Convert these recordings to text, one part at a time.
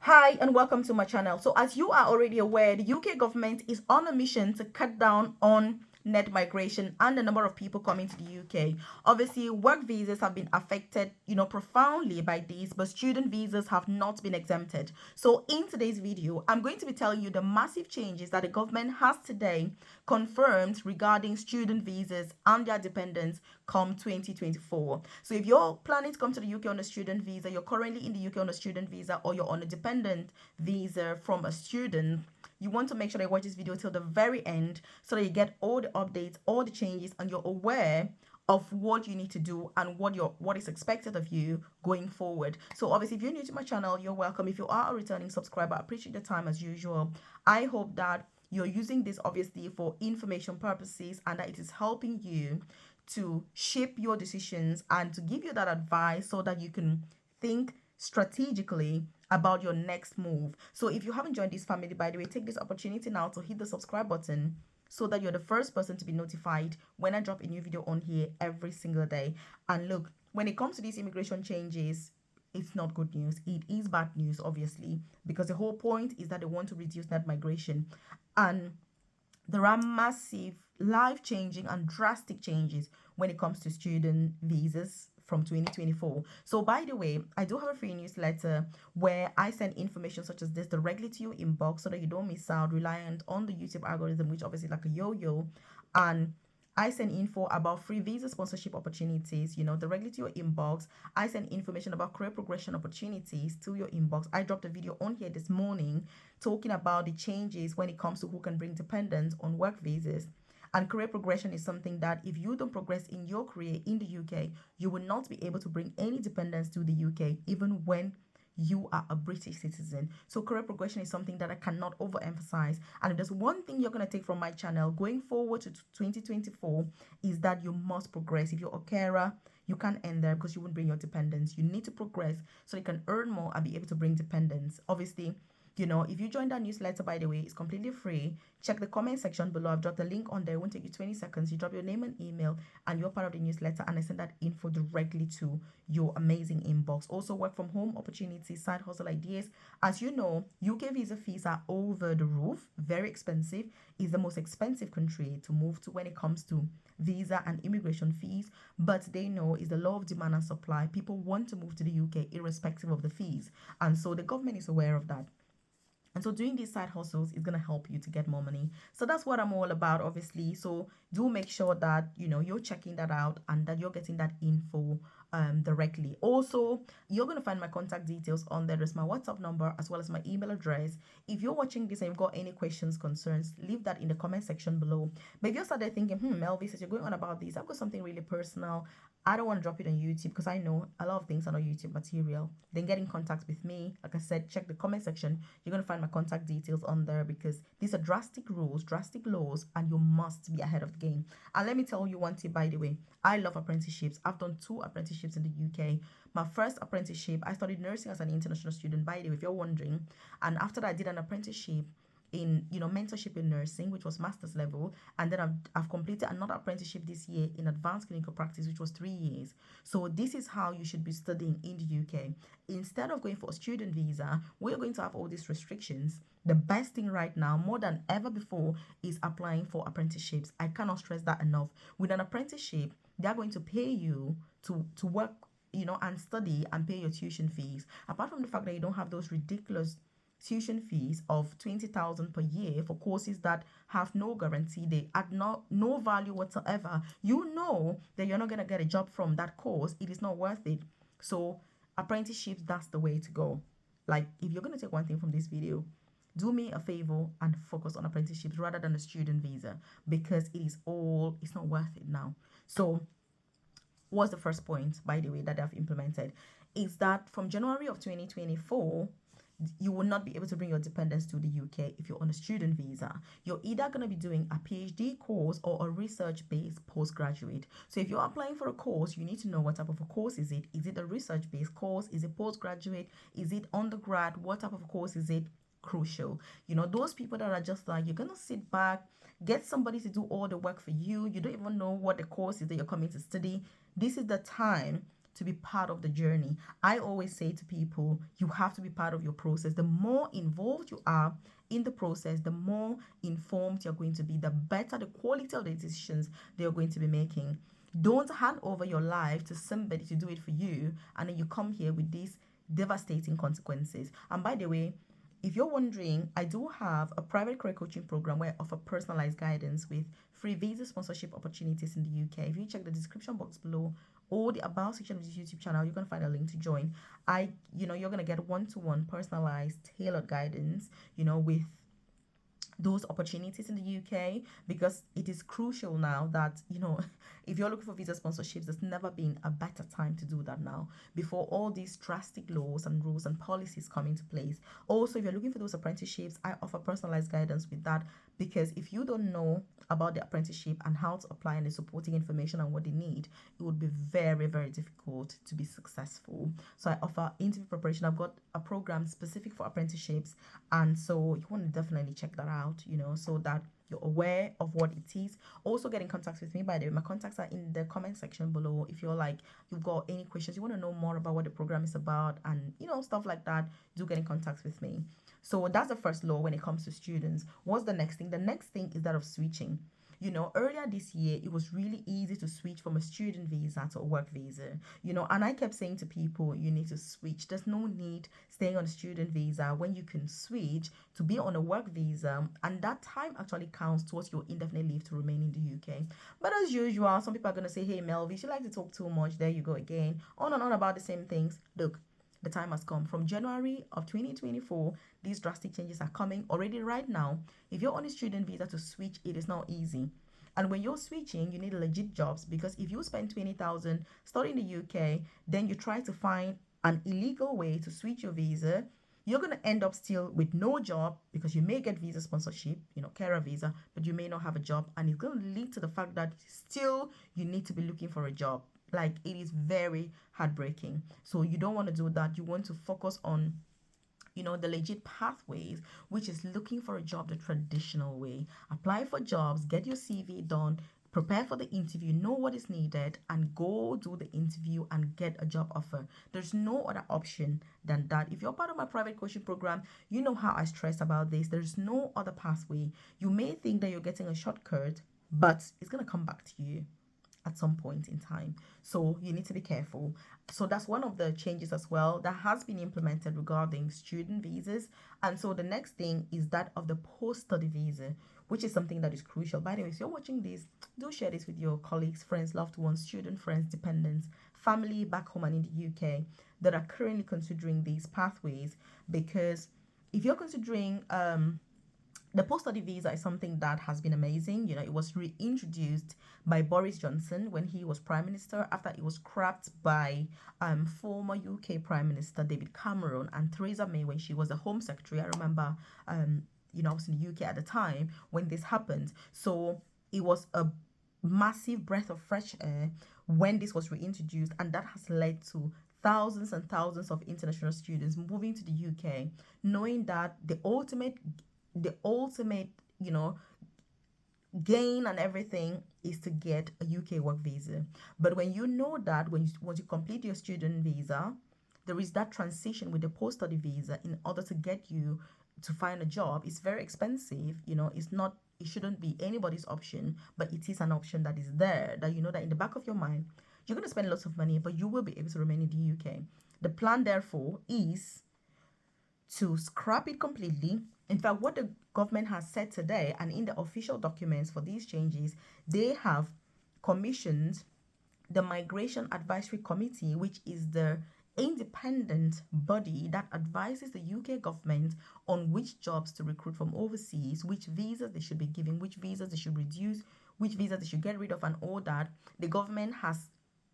Hi and welcome to my channel. So as you are already aware, the UK government is on a mission to cut down on net migration and the number of people coming to the UK. Obviously, work visas have been affected, profoundly by this, but student visas have not been exempted. So in today's video, I'm going to be telling you the massive changes that the government has today confirmed regarding student visas and their dependents come 2024. So if you're planning to come to the UK on a student visa, you're currently in the UK on a student visa, or you're on a dependent visa from a student, you want to make sure that you watch this video till the very end so that you get all the updates, all the changes, and you're aware of what you need to do and what is expected of you going forward. So obviously, if you're new to my channel, you're welcome. If you are a returning subscriber, I appreciate the time as usual. I hope that you're using this obviously for information purposes and that it is helping you to shape your decisions and to give you that advice so that you can think strategically about your next move. So if you haven't joined this family, by the way, take this opportunity now to hit the subscribe button so that you're the first person to be notified when I drop a new video on here every single day. And look, when it comes to these immigration changes, it's not good news. It is bad news, obviously, because the whole point is that they want to reduce net migration. And there are massive, life changing, and drastic changes when it comes to student visas from 2024. So, by the way, I do have a free newsletter where I send information such as this directly to your inbox so that you don't miss out, reliant on the YouTube algorithm, which obviously like a yo yo. And I send info about free visa sponsorship opportunities, directly to your inbox. I send information about career progression opportunities to your inbox. I dropped a video on here this morning talking about the changes when it comes to who can bring dependents on work visas. And career progression is something that if you don't progress in your career in the UK, you will not be able to bring any dependents to the UK, even when you are a British citizen. So career progression is something that I cannot overemphasize. And if there's one thing you're going to take from my channel going forward to 2024 is that you must progress. If you're a carer, you can't end there because you won't bring your dependents. You need to progress so you can earn more and be able to bring dependents. Obviously, if you join that newsletter, by the way, it's completely free. Check the comment section below. I've dropped the link on there. It won't take you 20 seconds. You drop your name and email, and you're part of the newsletter, and I send that info directly to your amazing inbox. Also, work from home opportunities, side hustle ideas. As you know, UK visa fees are over the roof, very expensive. It's the most expensive country to move to when it comes to visa and immigration fees, but they know it's the law of demand and supply. People want to move to the UK irrespective of the fees, and so the government is aware of that. And so doing these side hustles is going to help you to get more money. So that's what I'm all about, obviously. So do make sure that, you're checking that out and that you're getting that info directly. Also, you're going to find my contact details on there. There's my WhatsApp number as well as my email address. If you're watching this and you've got any questions, concerns, leave that in the comment section below. But if you're started thinking, Melvis, as you're going on about this, I've got something really personal. I don't want to drop it on YouTube because I know a lot of things are not YouTube material. Then get in contact with me. Like I said, check the comment section. You're going to find my contact details on there because these are drastic rules, drastic laws, and you must be ahead of the game. And let me tell you one thing, by the way, I love apprenticeships. I've done 2 apprenticeships in the UK. My first apprenticeship, I studied nursing as an international student, by the way, if you're wondering. And after that, I did an apprenticeship in mentorship in nursing, which was master's level, and then I've completed another apprenticeship this year in advanced clinical practice, which was 3 years. So this is how you should be studying in the UK. Instead of going for a student visa, we're going to have all these restrictions. The best thing right now, more than ever before, is applying for apprenticeships. I cannot stress that enough. With an apprenticeship, they're going to pay you to work, and study and pay your tuition fees. Apart from the fact that you don't have those ridiculous tuition fees of 20,000 per year for courses that have no guarantee, they add no value whatsoever, you know that you're not going to get a job from that course. It is not worth it. So apprenticeships, that's the way to go. Like, if you're going to take one thing from this video, do me a favor and focus on apprenticeships rather than a student visa, because it's not worth it now. So what's the first point, by the way, that I've implemented is that from January of 2024, you will not be able to bring your dependents to the UK if you're on a student visa. You're either going to be doing a PhD course or a research-based postgraduate. So if you're applying for a course, you need to know what type of a course is it. Is it a research-based course? Is it postgraduate? Is it undergrad? What type of a course is it? Crucial. Those people that are just like, you're going to sit back, get somebody to do all the work for you. You don't even know what the course is that you're coming to study. This is the time to be part of the journey. I always say to people, you have to be part of your process. The more involved you are in the process, the more informed you're going to be, the better the quality of the decisions that you're going to be making. Don't hand over your life to somebody to do it for you, and then you come here with these devastating consequences. And by the way, if you're wondering, I do have a private career coaching program where I offer personalized guidance with free visa sponsorship opportunities in the UK. If you check the description box below or the about section of this YouTube channel, you're gonna find a link to join. You're gonna get one-to-one personalized, tailored guidance, with those opportunities in the UK, because it is crucial now that if you're looking for visa sponsorships, there's never been a better time to do that now, before all these drastic laws and rules and policies come into place. Also, if you're looking for those apprenticeships, I offer personalized guidance with that, because if you don't know about the apprenticeship and how to apply and the supporting information and what they need, it would be very, very difficult to be successful. So I offer interview preparation. I've got a program specific for apprenticeships, and so you want to definitely check that out, so that you're aware of what it is. Also, get in contact with me. By the way, my contacts are in the comment section below. If you're like, you've got any questions, you want to know more about what the program is about, and stuff like that, do get in contact with me. So that's the first law when it comes to students. What's the next thing? The next thing is that of switching. Earlier this year, it was really easy to switch from a student visa to a work visa, and I kept saying to people, you need to switch. There's no need staying on a student visa when you can switch to be on a work visa, and that time actually counts towards your indefinite leave to remain in the UK. But as usual, some people are going to say, hey, Melvi, you like to talk too much. There you go again. On and on about the same things. Look, the time has come. From January of 2024, these drastic changes are coming already right now. If you're on a student visa, to switch, it is not easy. And when you're switching, you need legit jobs, because if you spend 20,000 studying in the UK, then you try to find an illegal way to switch your visa, you're going to end up still with no job, because you may get visa sponsorship, carer visa, but you may not have a job, and it's going to lead to the fact that still you need to be looking for a job. Like, it is very heartbreaking. So you don't want to do that. You want to focus on the legit pathways, which is looking for a job the traditional way. Apply for jobs, get your CV done, prepare for the interview, know what is needed, and go do the interview and get a job offer. There's no other option than that. If you're part of my private coaching program, you know how I stress about this. There's no other pathway. You may think that you're getting a shortcut, but it's going to come back to you at some point in time. So you need to be careful. So that's one of the changes as well that has been implemented regarding student visas. And so the next thing is that of the post-study visa, which is something that is crucial. By the way, if you're watching this, do share this with your colleagues, friends, loved ones, student friends, dependents, family back home and in the UK that are currently considering these pathways. Because if you're considering the post-study visa is something that has been amazing. It was reintroduced by Boris Johnson when he was Prime Minister, after it was scrapped by former UK Prime Minister David Cameron and Theresa May when she was the Home Secretary. I remember, I was in the UK at the time when this happened. So it was a massive breath of fresh air when this was reintroduced, and that has led to thousands and thousands of international students moving to the UK, knowing that the ultimate gain and everything is to get a UK work visa. But when you know that once you complete your student visa, there is that transition with the post-study visa in order to get you to find a job. It's very expensive. It shouldn't be anybody's option, but it is an option that is there, that that in the back of your mind, you're going to spend lots of money, but you will be able to remain in the UK. The plan, therefore, is to scrap it completely. In fact, what the government has said today, and in the official documents for these changes, they have commissioned the Migration Advisory Committee, which is the independent body that advises the UK government on which jobs to recruit from overseas, which visas they should be giving, which visas they should reduce, which visas they should get rid of, and all that. The government has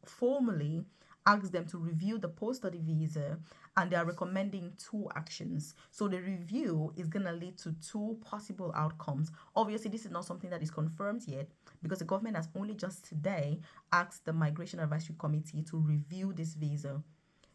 formally asked them to review the post-study visa, and they are recommending 2 actions. So the review is going to lead to 2 possible outcomes. Obviously, this is not something that is confirmed yet, because the government has only just today asked the Migration Advisory Committee to review this visa.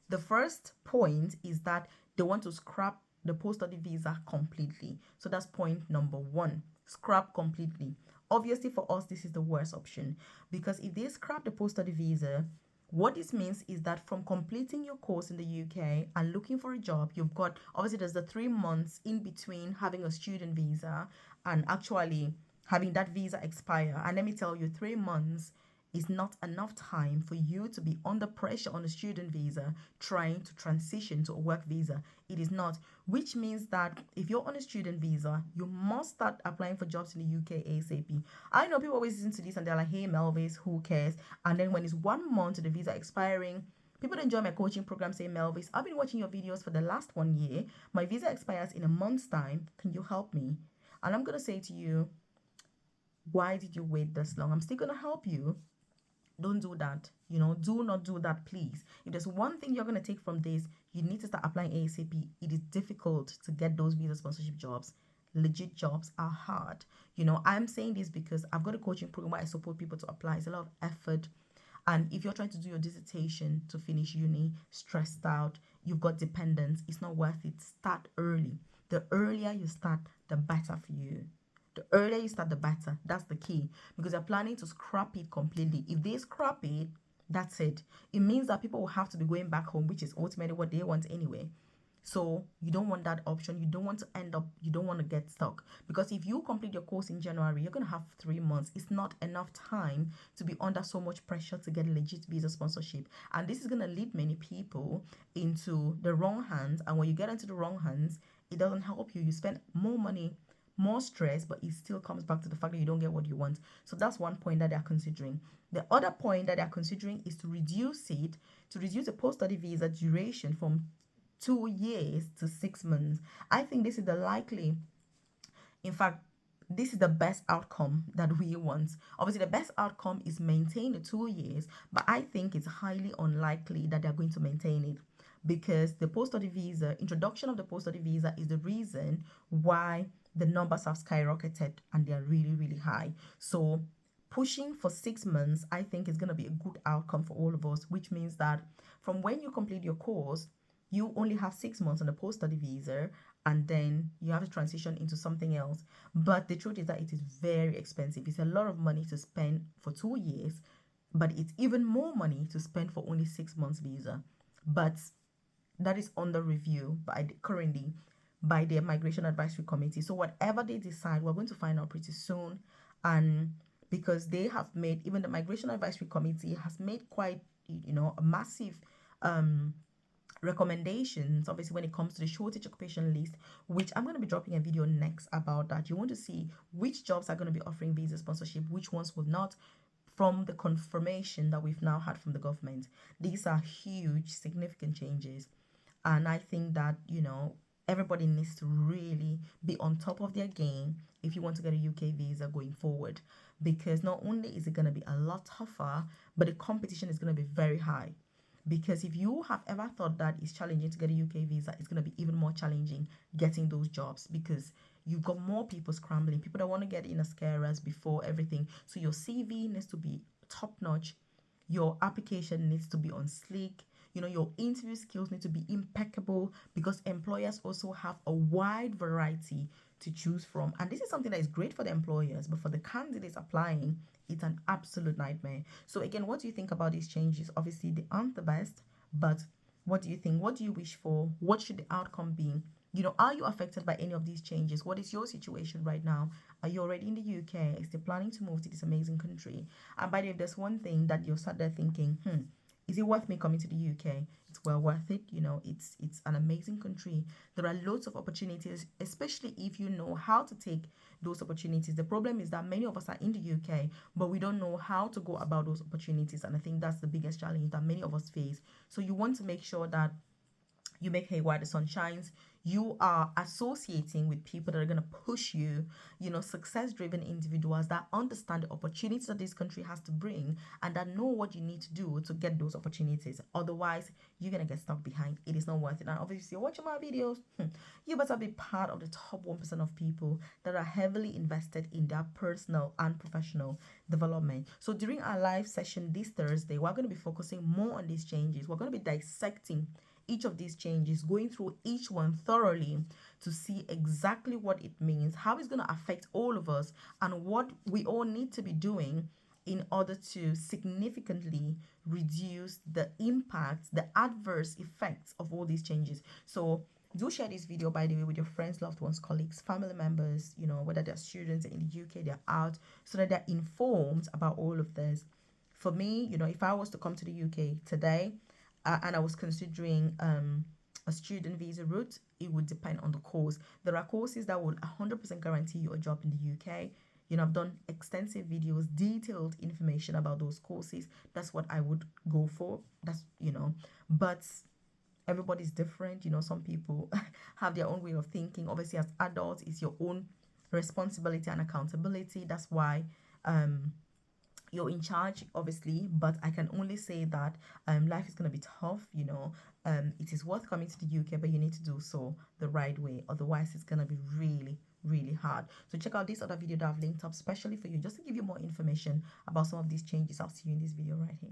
The first point is that they want to scrap the post-study visa completely. So that's point number 1, scrap completely. Obviously, for us, this is the worst option, because if they scrap the post-study visa, What this means is that from completing your course in the UK and looking for a job, you've got, obviously there's the 3 months in between having a student visa and actually having that visa expire. And let me tell you, 3 months is not enough time for you to be under pressure on a student visa trying to transition to a work visa. It is not, which means that if you're on a student visa, you must start applying for jobs in the UK ASAP. I know people always listen to this and they're like, hey Melvis, who cares? And then when it's 1 month to the visa expiring, people that enjoy my coaching program say, Melvis, I've been watching your videos for the last 1 year. My visa expires in a month's time. Can you help me? And I'm going to say to you, why did you wait this long? I'm still going to help you. Don't do that. Do not do that, please. If there's one thing you're going to take from this, you need to start applying ASAP. It is difficult to get those visa sponsorship jobs. Legit jobs are hard. I'm saying this because I've got a coaching program where I support people to apply. It's a lot of effort. And if you're trying to do your dissertation to finish uni, stressed out, you've got dependents, it's not worth it. Start early. The earlier you start, the better for you. The earlier you start, the better. That's the key. Because they're planning to scrap it completely. If they scrap it, that's it. It means that people will have to be going back home, which is ultimately what they want anyway. So you don't want that option. You don't want to end up, you don't want to get stuck. Because if you complete your course in January, you're going to have 3 months. It's not enough time to be under so much pressure to get legit visa sponsorship. And this is going to lead many people into the wrong hands. And when you get into the wrong hands, it doesn't help you. You spend more money, more stress, but it still comes back to the fact that you don't get what you want. So that's one point that they're considering. The other point that they're considering is to reduce the post-study visa duration from 2 years to 6 months. I think this is in fact, this is the best outcome that we want. Obviously, the best outcome is maintain the 2 years, but I think it's highly unlikely that they're going to maintain it because the post-study visa, introduction of the post-study visa is the reason why the numbers have skyrocketed and they are really, really high. So pushing for 6 months, I think is going to be a good outcome for all of us, which means that from when you complete your course, you only have 6 months on a post-study visa and then you have to transition into something else. But the truth is that it is very expensive. It's a lot of money to spend for 2 years, but it's even more money to spend for only 6 months visa. But that is under review currently by the Migration Advisory Committee. So whatever they decide, we're going to find out pretty soon. And because they have made, even the Migration Advisory Committee has made quite, a massive recommendations, obviously, when it comes to the shortage occupation list, which I'm going to be dropping a video next about that. You want to see which jobs are going to be offering visa sponsorship, which ones will not, from the confirmation that we've now had from the government. These are huge, significant changes. And I think that, everybody needs to really be on top of their game if you want to get a UK visa going forward. Because not only is it going to be a lot tougher, but the competition is going to be very high. Because if you have ever thought that it's challenging to get a UK visa, it's going to be even more challenging getting those jobs because you've got more people scrambling, people that want to get in as carers before everything. So your CV needs to be top notch. Your application needs to be on sleek. Your interview skills need to be impeccable because employers also have a wide variety to choose from. And this is something that is great for the employers, but for the candidates applying, it's an absolute nightmare. So again, what do you think about these changes? Obviously, they aren't the best, but what do you think? What do you wish for? What should the outcome be? Are you affected by any of these changes? What is your situation right now? Are you already in the UK? Is still planning to move to this amazing country? And by the way, if there's one thing that you're sat there thinking, is it worth me coming to the UK? It's well worth it. It's an amazing country. There are loads of opportunities, especially if you know how to take those opportunities. The problem is that many of us are in the UK, but we don't know how to go about those opportunities. And I think that's the biggest challenge that many of us face. So you want to make sure that you make hay while the sun shines. You are associating with people that are going to push you, success-driven individuals that understand the opportunities that this country has to bring and that know what you need to do to get those opportunities. Otherwise, you're going to get stuck behind. It is not worth it. And obviously, you're watching my videos, you better be part of the top 1% of people that are heavily invested in their personal and professional development. So during our live session this Thursday, we're going to be focusing more on these changes. We're going to be dissecting each of these changes, going through each one thoroughly to see exactly what it means, how it's going to affect all of us, and what we all need to be doing in order to significantly reduce the impact, the adverse effects of all these changes. So do share this video, by the way, with your friends, loved ones, colleagues, family members, you know, whether they're students in the UK, they're out, so that they're informed about all of this. For me, you know, if I was to come to the UK today and I was considering a student visa route, it would depend on the course. There are courses that would 100% guarantee you a job in the UK. You know, I've done extensive videos, detailed information about those courses. That's what I would go for. That's, you know, but everybody's different. You know, some people have their own way of thinking. Obviously, as adults, it's your own responsibility and accountability. That's why you're in charge, obviously, but I can only say that life is going to be tough. You know, it is worth coming to the UK, but you need to do so the right way, otherwise it's going to be really hard. So check out this other video that I've linked up specially for you, just to give you more information about some of these changes. I'll see you in this video right here.